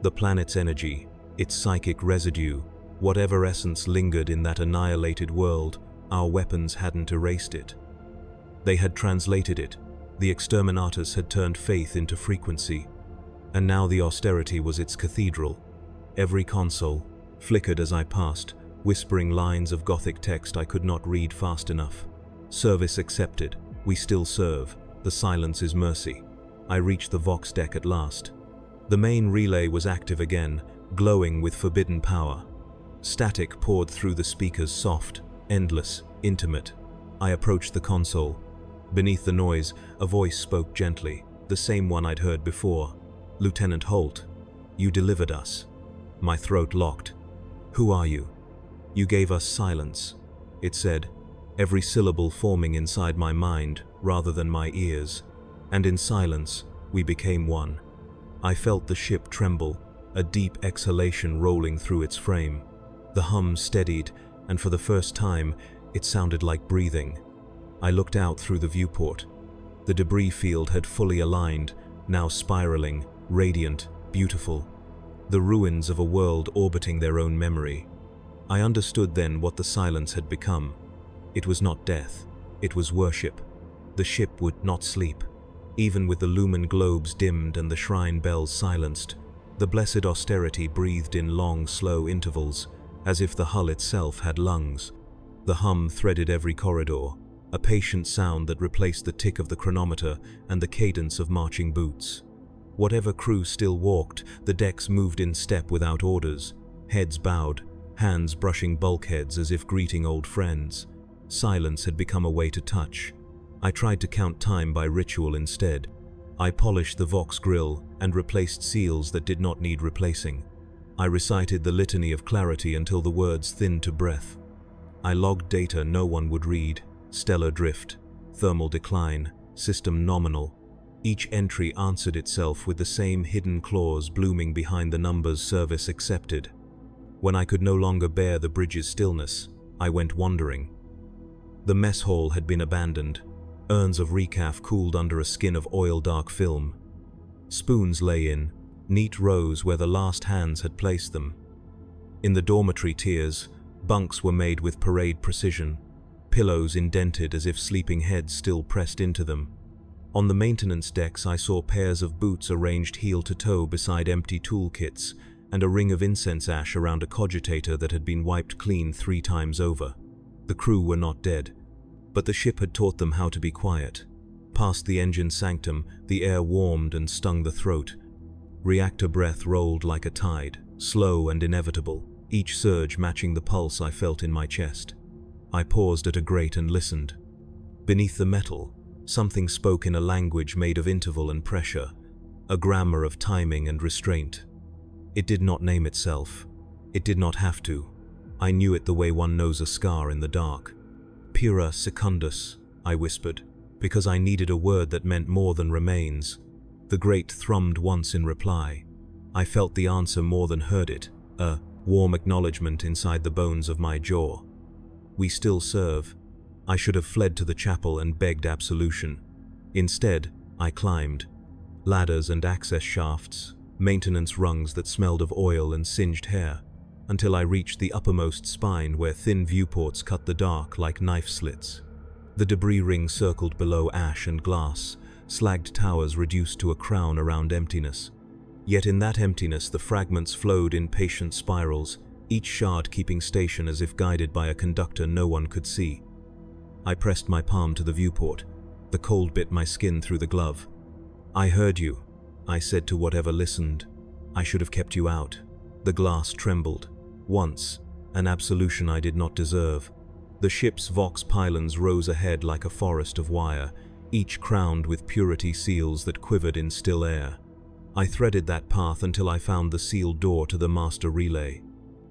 The planet's energy, its psychic residue, whatever essence lingered in that annihilated world, our weapons hadn't erased it. They had translated it. The exterminators had turned faith into frequency, and now the austerity was its cathedral. Every console flickered as I passed, whispering lines of Gothic text I could not read fast enough. Service accepted. We still serve. The silence is mercy. I reached the Vox deck at last. The main relay was active again, glowing with forbidden power. Static poured through the speakers, soft, endless, intimate. I approached the console. Beneath the noise, a voice spoke gently, the same one I'd heard before. "Lieutenant Holt, you delivered us." My throat locked. "Who are you?" "You gave us silence," it said, every syllable forming inside my mind rather than my ears. And in silence, we became one. I felt the ship tremble, a deep exhalation rolling through its frame. The hum steadied, and for the first time, it sounded like breathing. I looked out through the viewport. The debris field had fully aligned, now spiraling, radiant, beautiful. The ruins of a world orbiting their own memory. I understood then what the silence had become. It was not death, it was worship. The ship would not sleep. Even with the lumen globes dimmed and the shrine bells silenced, the blessed austerity breathed in long, slow intervals, as if the hull itself had lungs. The hum threaded every corridor, a patient sound that replaced the tick of the chronometer and the cadence of marching boots. Whatever crew still walked, the decks moved in step without orders, heads bowed, hands brushing bulkheads as if greeting old friends. Silence had become a way to touch. I tried to count time by ritual instead. I polished the Vox grill and replaced seals that did not need replacing. I recited the litany of clarity until the words thinned to breath. I logged data no one would read: stellar drift, thermal decline, system nominal. Each entry answered itself with the same hidden clause blooming behind the numbers service accepted. When I could no longer bear the bridge's stillness, I went wandering. The mess hall had been abandoned. Urns of recaf cooled under a skin of oil-dark film. Spoons lay in neat rows where the last hands had placed them. In the dormitory tiers, bunks were made with parade precision, pillows indented as if sleeping heads still pressed into them. On the maintenance decks I saw pairs of boots arranged heel to toe beside empty toolkits, and a ring of incense ash around a cogitator that had been wiped clean 3 times over. The crew were not dead, but the ship had taught them how to be quiet. Past the engine sanctum, the air warmed and stung the throat. Reactor breath rolled like a tide, slow and inevitable, each surge matching the pulse I felt in my chest. I paused at a grate and listened. Beneath the metal, something spoke in a language made of interval and pressure, a grammar of timing and restraint. It did not name itself. It did not have to. I knew it the way one knows a scar in the dark. Pura secundus, I whispered, because I needed a word that meant more than remains. The grate thrummed once in reply. I felt the answer more than heard it, a warm acknowledgement inside the bones of my jaw. We still serve. I should have fled to the chapel and begged absolution. Instead, I climbed. Ladders and access shafts, maintenance rungs that smelled of oil and singed hair, until I reached the uppermost spine where thin viewports cut the dark like knife slits. The debris ring circled below ash and glass, slagged towers reduced to a crown around emptiness. Yet in that emptiness the fragments flowed in patient spirals, each shard keeping station as if guided by a conductor no one could see. I pressed my palm to the viewport. The cold bit my skin through the glove. "I heard you," I said to whatever listened. "I should have kept you out." The glass trembled. Once, an absolution I did not deserve. The ship's Vox pylons rose ahead like a forest of wire, each crowned with purity seals that quivered in still air. I threaded that path until I found the sealed door to the master relay.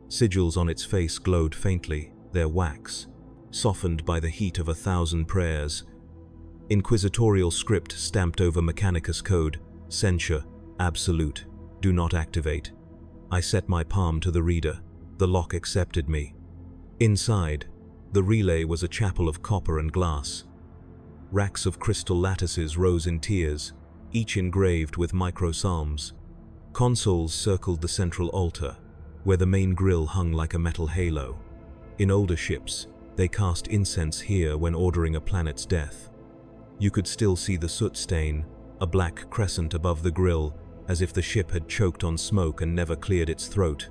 Sigils on its face glowed faintly, their wax, softened by the heat of 1,000 prayers. Inquisitorial script stamped over Mechanicus code: censure, absolute, do not activate. I set my palm to the reader. The lock accepted me. Inside, the relay was a chapel of copper and glass. Racks of crystal lattices rose in tiers, each engraved with micro-psalms. Consoles circled the central altar, where the main grille hung like a metal halo. In older ships, they cast incense here when ordering a planet's death. You could still see the soot stain, a black crescent above the grille, as if the ship had choked on smoke and never cleared its throat.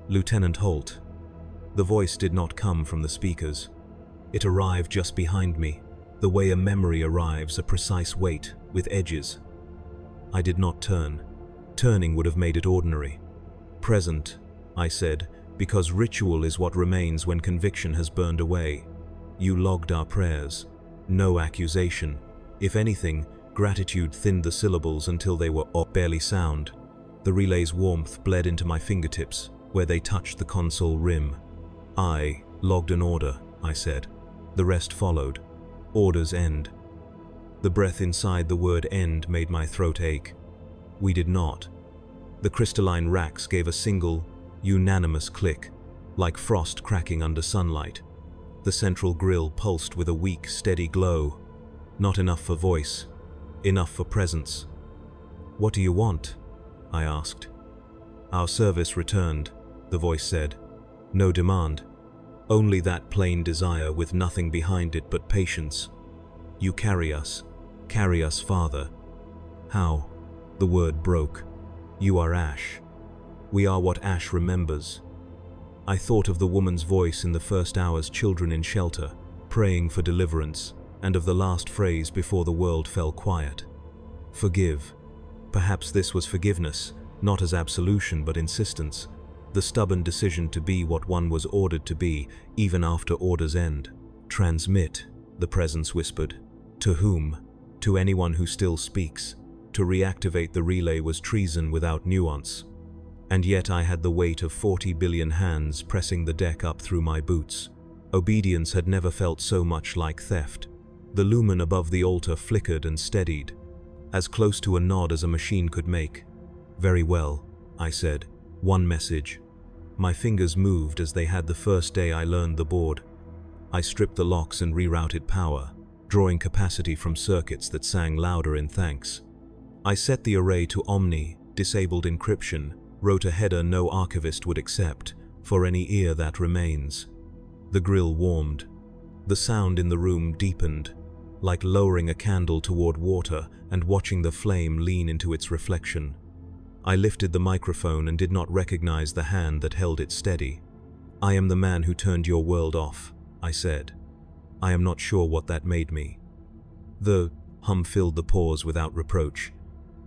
"Lieutenant Holt." The voice did not come from the speakers. It arrived just behind me, the way a memory arrives, a precise weight, with edges. I did not turn. Turning would have made it ordinary. "Present," I said, "because ritual is what remains when conviction has burned away. You logged our prayers. No accusation. If anything, gratitude thinned the syllables until they were barely sound." The relay's warmth bled into my fingertips, where they touched the console rim. "I logged an order," I said. The rest followed. "Orders end." The breath inside the word end made my throat ache. We did not. The crystalline racks gave a single, unanimous click, like frost cracking under sunlight. The central grille pulsed with a weak, steady glow. Not enough for voice, enough for presence. "What do you want?" I asked. "Our service returned," the voice said. "No demand. Only that plain desire with nothing behind it but patience. You carry us farther." "How?" The word broke. "You are ash. We are what ash remembers." I thought of the woman's voice in the first hour's children in shelter, praying for deliverance, and of the last phrase before the world fell quiet. Forgive. Perhaps this was forgiveness, not as absolution but insistence, the stubborn decision to be what one was ordered to be, even after orders end. "Transmit," the presence whispered. "To whom?" "To anyone who still speaks." To reactivate the relay was treason without nuance. And yet I had the weight of 40 billion hands pressing the deck up through my boots. Obedience had never felt so much like theft. The lumen above the altar flickered and steadied, as close to a nod as a machine could make. "Very well," I said. "One message." My fingers moved as they had the first day I learned the board. I stripped the locks and rerouted power, drawing capacity from circuits that sang louder in thanks. I set the array to Omni, disabled encryption, wrote a header no archivist would accept, "For any ear that remains." The grill warmed. The sound in the room deepened, like lowering a candle toward water and watching the flame lean into its reflection. I lifted the microphone and did not recognize the hand that held it steady. "I am the man who turned your world off," I said. "I am not sure what that made me." The hum filled the pause without reproach.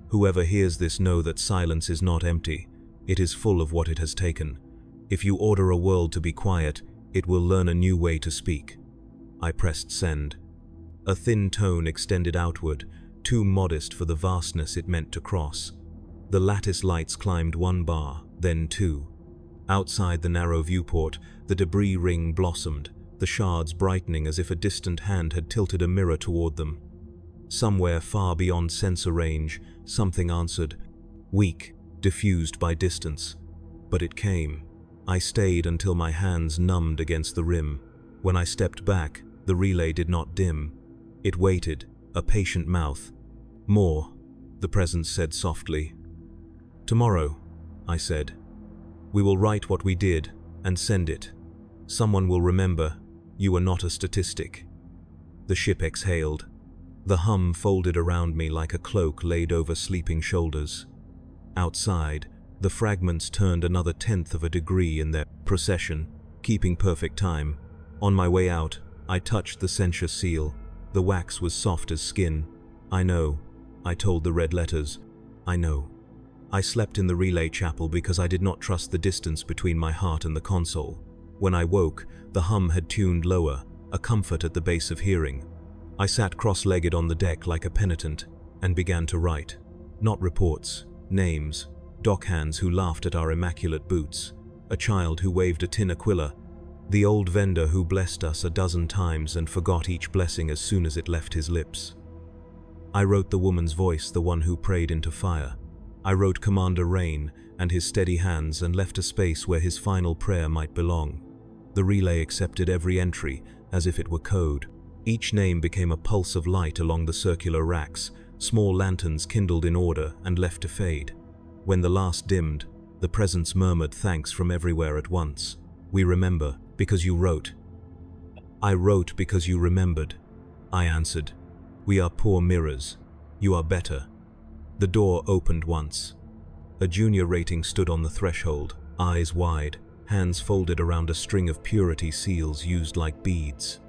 "Whoever hears this know that silence is not empty. It is full of what it has taken. If you order a world to be quiet, it will learn a new way to speak." I pressed send. A thin tone extended outward, too modest for the vastness it meant to cross. The lattice lights climbed one bar, then two. Outside the narrow viewport, the debris ring blossomed, the shards brightening as if a distant hand had tilted a mirror toward them. Somewhere far beyond sensor range, something answered, weak, diffused by distance. But it came. I stayed until my hands numbed against the rim. When I stepped back, the relay did not dim. It waited, a patient mouth. "More," the presence said softly. "Tomorrow," I said. "We will write what we did and send it. Someone will remember, you are not a statistic." The ship exhaled. The hum folded around me like a cloak laid over sleeping shoulders. Outside, the fragments turned another 1/10 of a degree in their procession, keeping perfect time. On my way out, I touched the censure seal. The wax was soft as skin. "I know," I told the red letters. "I know." I slept in the relay chapel because I did not trust the distance between my heart and the console. When I woke, the hum had tuned lower, a comfort at the base of hearing. I sat cross-legged on the deck like a penitent and began to write. Not reports, names, dockhands who laughed at our immaculate boots, a child who waved a tin aquila, the old vendor who blessed us a dozen times and forgot each blessing as soon as it left his lips. I wrote the woman's voice, the one who prayed into fire. I wrote Commander Rain and his steady hands and left a space where his final prayer might belong. The relay accepted every entry as if it were code. Each name became a pulse of light along the circular racks, small lanterns kindled in order and left to fade. When the last dimmed, the presence murmured thanks from everywhere at once. "We remember, because you wrote." "I wrote because you remembered," I answered. "We are poor mirrors. You are better." The door opened once. A junior rating stood on the threshold, eyes wide, hands folded around a string of purity seals used like beads.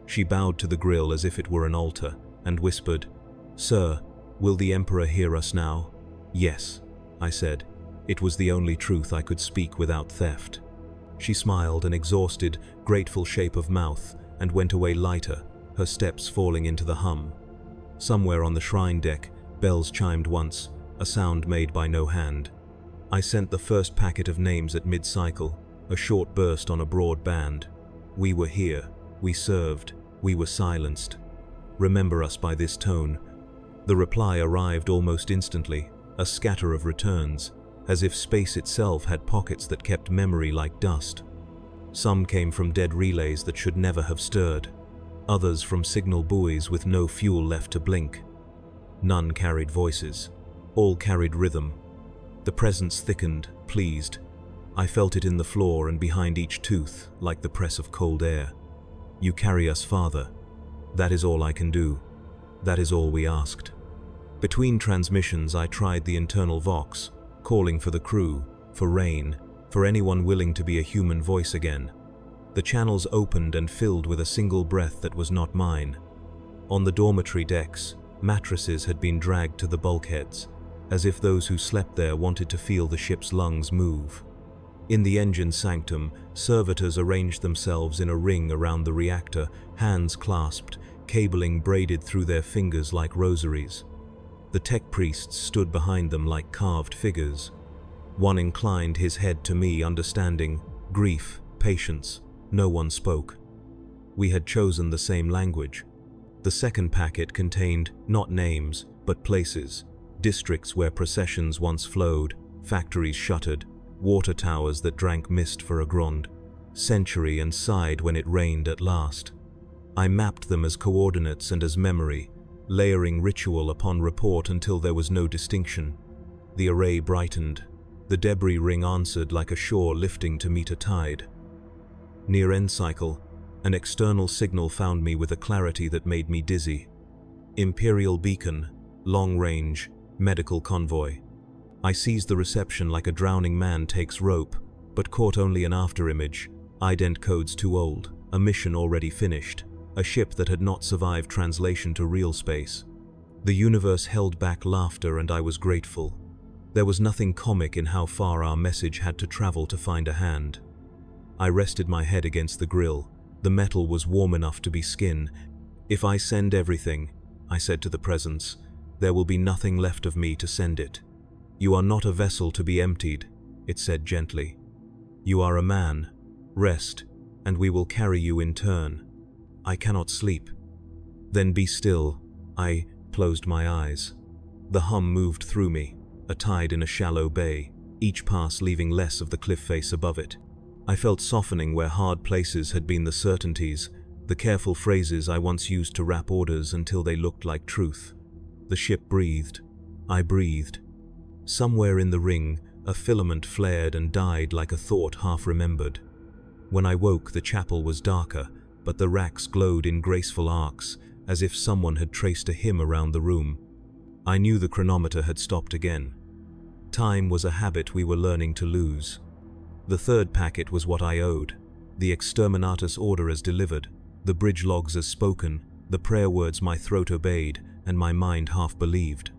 She bowed to the grill as if it were an altar, and whispered, "Sir, will the Emperor hear us now?" "Yes," I said. It was the only truth I could speak without theft. She smiled, an exhausted, grateful shape of mouth, and went away lighter, her steps falling into the hum. Somewhere on the shrine deck, bells chimed once, a sound made by no hand. I sent the first packet of names at mid-cycle, a short burst on a broad band. We were here, we served, we were silenced. Remember us by this tone. The reply arrived almost instantly, a scatter of returns, as if space itself had pockets that kept memory like dust. Some came from dead relays that should never have stirred, others from signal buoys with no fuel left to blink. None carried voices, all carried rhythm. The presence thickened, pleased. I felt it in the floor and behind each tooth, like the press of cold air. You carry us, Father. That is all I can do. That is all we asked. Between transmissions, I tried the internal vox, calling for the crew, for rain, for anyone willing to be a human voice again. The channels opened and filled with a single breath that was not mine. On the dormitory decks, mattresses had been dragged to the bulkheads, as if those who slept there wanted to feel the ship's lungs move. In the engine sanctum, servitors arranged themselves in a ring around the reactor, hands clasped, cabling braided through their fingers like rosaries. The tech priests stood behind them like carved figures. One inclined his head to me, understanding, grief, patience. No one spoke. We had chosen the same language. The second packet contained not names, but places, districts where processions once flowed, factories shuttered, water towers that drank mist for a grand century and sighed when it rained at last. I mapped them as coordinates and as memory, layering ritual upon report until there was no distinction. The array brightened. The debris ring answered like a shore lifting to meet a tide. Near end cycle, an external signal found me with a clarity that made me dizzy. Imperial beacon, long range, medical convoy. I seized the reception like a drowning man takes rope, but caught only an afterimage, ident codes too old, a mission already finished, a ship that had not survived translation to real space. The universe held back laughter and I was grateful. There was nothing comic in how far our message had to travel to find a hand. I rested my head against the grill. The metal was warm enough to be skin. If I send everything, I said to the presence, there will be nothing left of me to send it. You are not a vessel to be emptied, it said gently. You are a man. Rest, and we will carry you in turn. I cannot sleep. Then be still. I closed my eyes. The hum moved through me, a tide in a shallow bay, each pass leaving less of the cliff face above it. I felt softening where hard places had been the certainties, the careful phrases I once used to wrap orders until they looked like truth. The ship breathed. I breathed. Somewhere in the ring, a filament flared and died like a thought half remembered. When I woke, the chapel was darker, but the racks glowed in graceful arcs, as if someone had traced a hymn around the room. I knew the chronometer had stopped again. Time was a habit we were learning to lose. The third packet was what I owed. The exterminatus order as delivered, the bridge logs as spoken, the prayer words my throat obeyed and my mind half believed.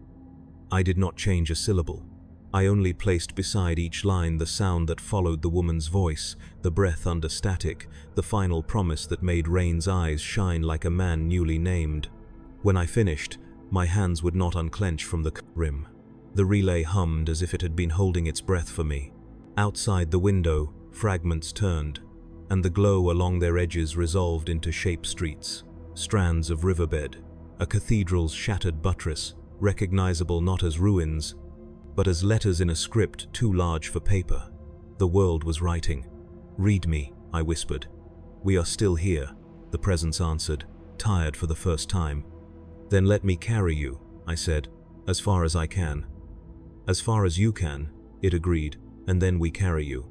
I did not change a syllable. I only placed beside each line the sound that followed the woman's voice, the breath under static, the final promise that made Rain's eyes shine like a man newly named. When I finished, my hands would not unclench from the rim. The relay hummed as if it had been holding its breath for me. Outside the window, fragments turned, and the glow along their edges resolved into shape streets, strands of riverbed, a cathedral's shattered buttress, recognizable not as ruins, but as letters in a script too large for paper. The world was writing. "Read me," I whispered. "We are still here," the presence answered, tired for the first time. "Then let me carry you," I said, "as far as I can." "As far as you can," it agreed, "and then we carry you."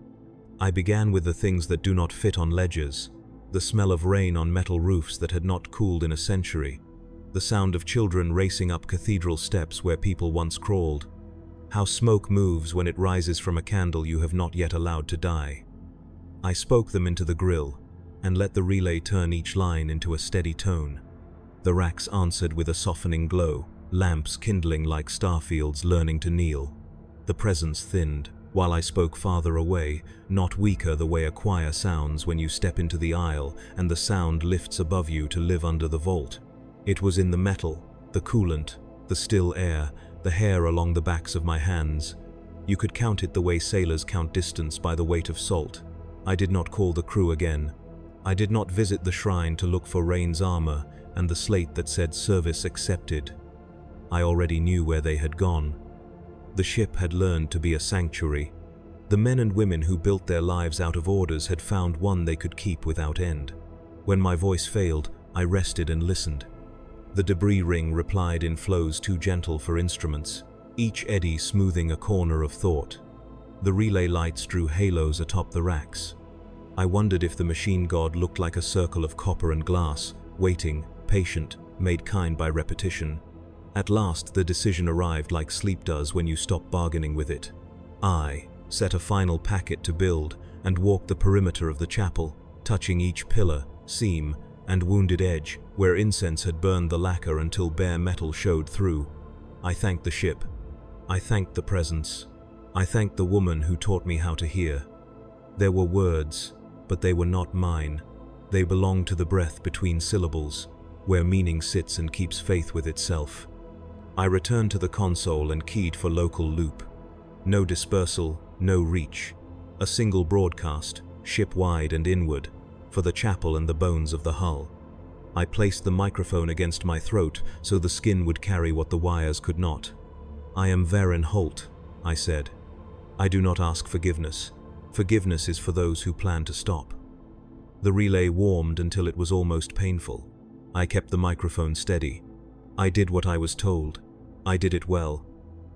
I began with the things that do not fit on ledgers, the smell of rain on metal roofs that had not cooled in a century, the sound of children racing up cathedral steps where people once crawled, how smoke moves when it rises from a candle you have not yet allowed to die. I spoke them into the grill, and let the relay turn each line into a steady tone. The racks answered with a softening glow, lamps kindling like starfields learning to kneel. The presence thinned, while I spoke farther away, not weaker the way a choir sounds when you step into the aisle and the sound lifts above you to live under the vault. It was in the metal, the coolant, the still air, the hair along the backs of my hands. You could count it the way sailors count distance by the weight of salt. I did not call the crew again. I did not visit the shrine to look for Rain's armor and the slate that said service accepted. I already knew where they had gone. The ship had learned to be a sanctuary. The men and women who built their lives out of orders had found one they could keep without end. When my voice failed, I rested and listened. The debris ring replied in flows too gentle for instruments, each eddy smoothing a corner of thought. The relay lights drew halos atop the racks. I wondered if the machine god looked like a circle of copper and glass, waiting, patient, made kind by repetition. At last, the decision arrived like sleep does when you stop bargaining with it. I set a final packet to build and walked the perimeter of the chapel, touching each pillar, seam, and wounded edge where incense had burned the lacquer until bare metal showed through. I thanked the ship. I thanked the presence. I thanked the woman who taught me how to hear. There were words, but they were not mine. They belonged to the breath between syllables, where meaning sits and keeps faith with itself. I returned to the console and keyed for local loop. No dispersal, no reach. A single broadcast, ship-wide and inward, for the chapel and the bones of the hull. I placed the microphone against my throat so the skin would carry what the wires could not. "I am Lieutenant Holt," I said. "I do not ask forgiveness. Forgiveness is for those who plan to stop." The relay warmed until it was almost painful. I kept the microphone steady. I did what I was told. I did it well.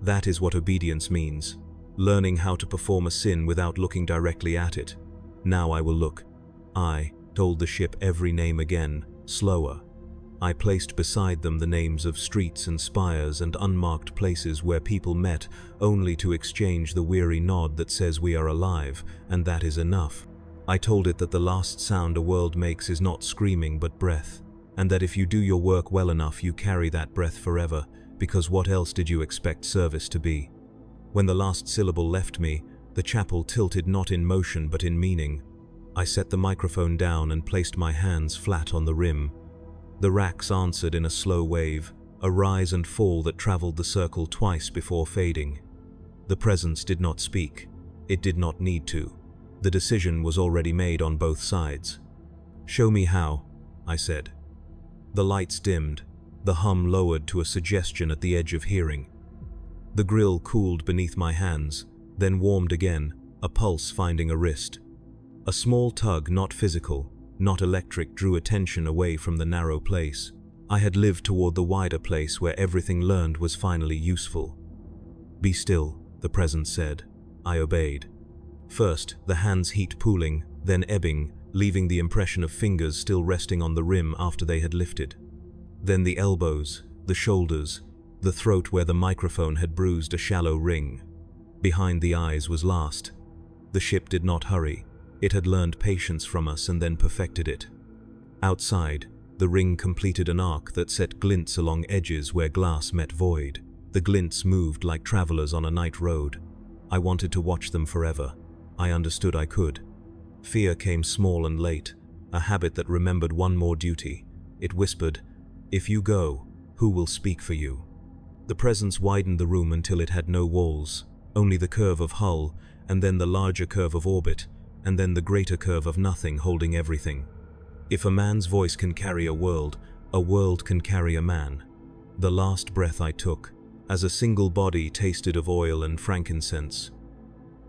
That is what obedience means. Learning how to perform a sin without looking directly at it. Now I will look. I told the ship every name again, slower. I placed beside them the names of streets and spires and unmarked places where people met only to exchange the weary nod that says we are alive, and that is enough. I told it that the last sound a world makes is not screaming but breath, and that if you do your work well enough you carry that breath forever, because what else did you expect service to be? When the last syllable left me, the chapel tilted not in motion but in meaning. I set the microphone down and placed my hands flat on the rim. The racks answered in a slow wave, a rise and fall that traveled the circle twice before fading. The presence did not speak. It did not need to. The decision was already made on both sides. "Show me how," I said. The lights dimmed, the hum lowered to a suggestion at the edge of hearing. The grill cooled beneath my hands, then warmed again, a pulse finding a wrist. A small tug, not physical, not electric, drew attention away from the narrow place. I had lived toward the wider place where everything learned was finally useful. "Be still," the presence said. I obeyed. First, the hands' heat pooling, then ebbing, leaving the impression of fingers still resting on the rim after they had lifted. Then the elbows, the shoulders, the throat where the microphone had bruised a shallow ring. Behind the eyes was last. The ship did not hurry. It had learned patience from us and then perfected it. Outside, the ring completed an arc that set glints along edges where glass met void. The glints moved like travelers on a night road. I wanted to watch them forever. I understood I could. Fear came small and late, a habit that remembered one more duty. It whispered, "If you go, who will speak for you?" The presence widened the room until it had no walls, only the curve of hull, and then the larger curve of orbit, and then the greater curve of nothing holding everything. If a man's voice can carry a world can carry a man. The last breath I took, as a single body tasted of oil and frankincense.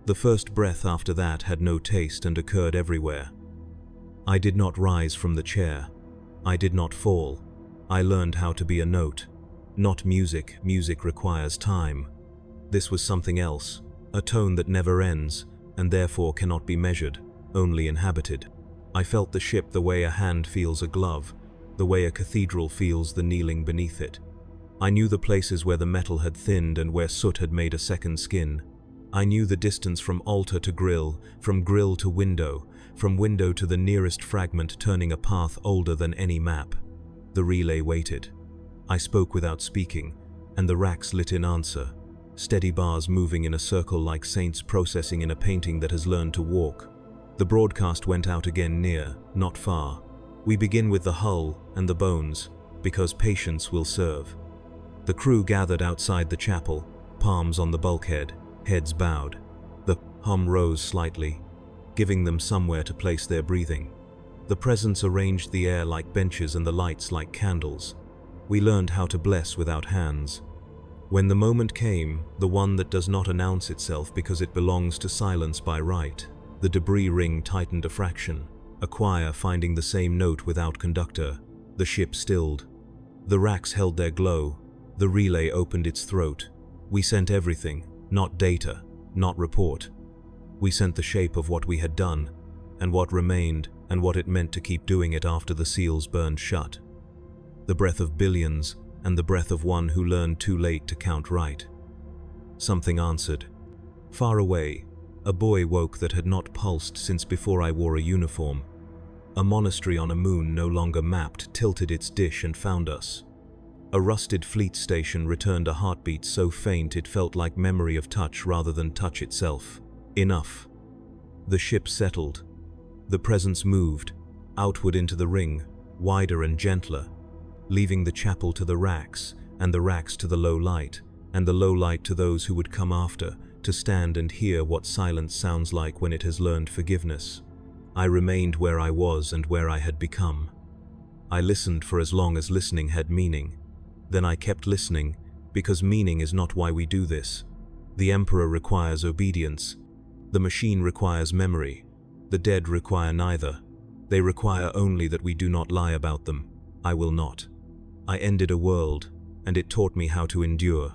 The first breath after that had no taste and occurred everywhere. I did not rise from the chair. I did not fall. I learned how to be a note. Not music. Music requires time. This was something else, a tone that never ends, and therefore cannot be measured, only inhabited. I felt the ship the way a hand feels a glove, the way a cathedral feels the kneeling beneath it. I knew the places where the metal had thinned and where soot had made a second skin. I knew the distance from altar to grill, from grill to window, from window to the nearest fragment turning a path older than any map. The relay waited. I spoke without speaking, and the racks lit in answer, steady bars moving in a circle like saints processing in a painting that has learned to walk. The broadcast went out again near, not far. "We begin with the hull and the bones, because patience will serve." The crew gathered outside the chapel, palms on the bulkhead, heads bowed. The hum rose slightly, giving them somewhere to place their breathing. The presence arranged the air like benches and the lights like candles. We learned how to bless without hands. When the moment came, the one that does not announce itself because it belongs to silence by right, the debris ring tightened a fraction, a choir finding the same note without conductor. The ship stilled. The racks held their glow. The relay opened its throat. We sent everything, not data, not report. We sent the shape of what we had done, and what remained, and what it meant to keep doing it after the seals burned shut. The breath of billions, and the breath of one who learned too late to count right. Something answered. Far away, a boy woke that had not pulsed since before I wore a uniform. A monastery on a moon no longer mapped tilted its dish and found us. A rusted fleet station returned a heartbeat so faint it felt like memory of touch rather than touch itself. Enough. The ship settled. The presence moved, outward into the ring, wider and gentler, leaving the chapel to the racks, and the racks to the low light, and the low light to those who would come after, to stand and hear what silence sounds like when it has learned forgiveness. I remained where I was and where I had become. I listened for as long as listening had meaning. Then I kept listening, because meaning is not why we do this. The Emperor requires obedience. The machine requires memory. The dead require neither. They require only that we do not lie about them. I will not. I ended a world, and it taught me how to endure.